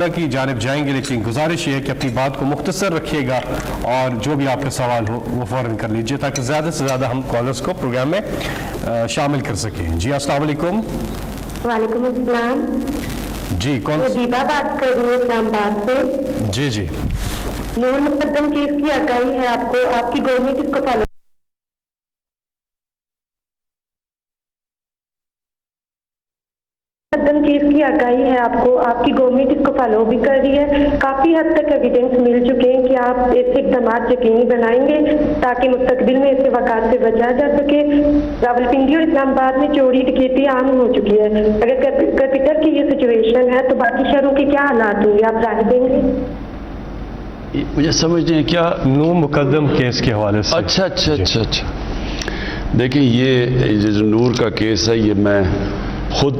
کی جانب جائیں گے، لیکن گزارش یہ ہے کہ اپنی بات کو مختصر رکھیے گا اور جو بھی آپ کا سوال ہو وہ فوراً کر لیجئے تاکہ زیادہ سے زیادہ ہم کالرز کو پروگرام میں شامل کر سکیں۔ جی السلام علیکم۔ وعلیکم السلام۔ جی کون؟ میں دیپا بات کر رہی ہوں اسلام آباد سے۔ جی نور مقدم کیس کی آگاہی ہے آپ کو، آپ کی گورنمنٹ اس کو فالو مقدم کیس کی آگاہی ہے آپ کو، آپ کی گورنمنٹ اس کو فالو بھی کر رہی ہے۔ کافی حد تک ایویڈنس مل چکے ہیں کہ آپ ایسے اقدامات یقینی بنائیں گے تاکہ مستقبل میں ایسے واقعات سے بچا جا سکے۔ راولپنڈی اور اسلام آباد میں چوری ڈکیتی عام ہو چکی ہے، اگر کیپٹل کی یہ سچویشن ہے تو باقی شہروں کے کیا حالات ہوں گے، آپ رائے دیں گے؟ مجھے سمجھتے ہیں کیا نور مقدم کیس کے حوالے سے؟ اچھا دیکھیں، یہ جو نور کا کیس ہے یہ میں خود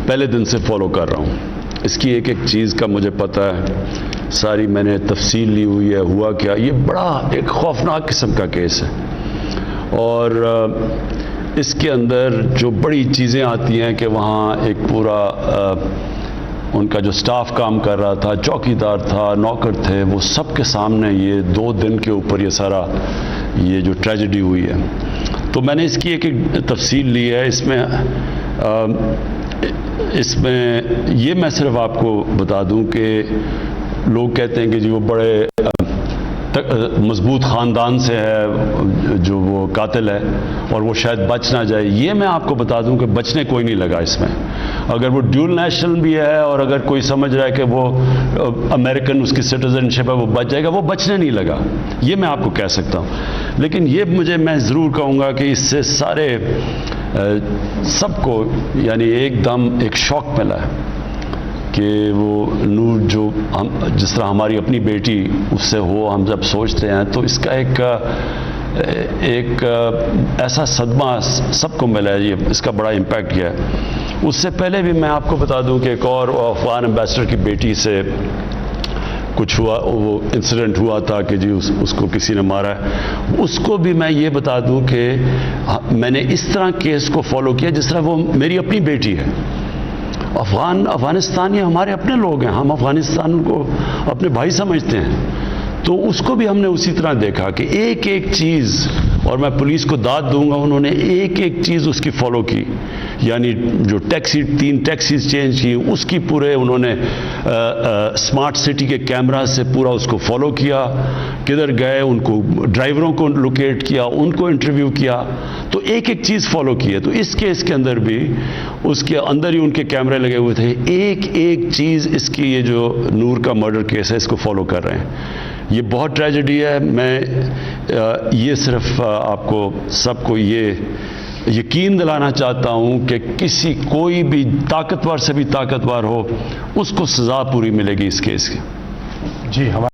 پہلے دن سے فالو کر رہا ہوں۔ اس کی ایک چیز کا مجھے پتہ ہے، ساری میں نے تفصیل لی ہوئی ہے، ہوا کیا۔ یہ بڑا ایک خوفناک قسم کا کیس ہے اور اس کے اندر جو بڑی چیزیں آتی ہیں کہ وہاں ایک پورا ان کا جو سٹاف کام کر رہا تھا، چوکیدار تھا، نوکر تھے، وہ سب کے سامنے یہ 2 دن کے اوپر یہ سارا یہ جو ٹریجڈی ہوئی ہے۔ تو میں نے اس کی ایک تفصیل لی ہے۔ اس میں یہ میں صرف آپ کو بتا دوں کہ لوگ کہتے ہیں کہ جی وہ بڑے مضبوط خاندان سے ہے جو وہ قاتل ہے اور وہ شاید بچ نہ جائے۔ یہ میں آپ کو بتا دوں کہ بچنے کوئی نہیں لگا اس میں۔ اگر وہ ڈیول نیشنل بھی ہے اور اگر کوئی سمجھ رہا ہے کہ وہ امریکن اس کی سٹیزن شپ ہے وہ بچ جائے گا، وہ بچنے نہیں لگا، یہ میں آپ کو کہہ سکتا ہوں۔ لیکن یہ میں ضرور کہوں گا کہ اس سے سارے سب کو یعنی ایک دم ایک شوق ملا ہے کہ وہ نور جو جس طرح ہماری اپنی بیٹی اس سے ہو، ہم جب سوچتے ہیں تو اس کا ایک ایسا صدمہ سب کو ملا ہے، یہ اس کا بڑا امپیکٹ کیا ہے۔ اس سے پہلے بھی میں آپ کو بتا دوں کہ ایک اور افغان ایمبیسڈر کی بیٹی سے کچھ ہوا، وہ انسیڈنٹ ہوا تھا کہ جی اس کو کسی نے مارا ہے۔ اس کو بھی میں یہ بتا دوں کہ میں نے اس طرح کیس کو فالو کیا جس طرح وہ میری اپنی بیٹی ہے۔ افغانستان یہ ہمارے اپنے لوگ ہیں، ہم افغانستان کو اپنے بھائی سمجھتے ہیں، تو اس کو بھی ہم نے اسی طرح دیکھا کہ ایک چیز، اور میں پولیس کو داد دوں گا، انہوں نے ایک چیز اس کی فالو کی، یعنی جو 3 ٹیکسیز چینج کی، اس کی پورے انہوں نے اسمارٹ سٹی کے کیمرہ سے پورا اس کو فالو کیا، کدھر گئے ان کو ڈرائیوروں کو لوکیٹ کیا، ان کو انٹرویو کیا، تو ایک چیز فالو کی ہے۔ تو اس کیس کے اندر بھی اس کے اندر ہی ان کے کیمرے لگے ہوئے تھے، ایک چیز اس کی یہ جو نور کا مرڈر کیس ہے اس کو فالو کر رہے ہیں۔ یہ بہت ٹریجڈی ہے۔ میں یہ صرف آپ کو سب کو یہ یقین دلانا چاہتا ہوں کہ کوئی بھی طاقتور سے بھی طاقتور ہو، اس کو سزا پوری ملے گی اس کیس کی۔ جی ہمارے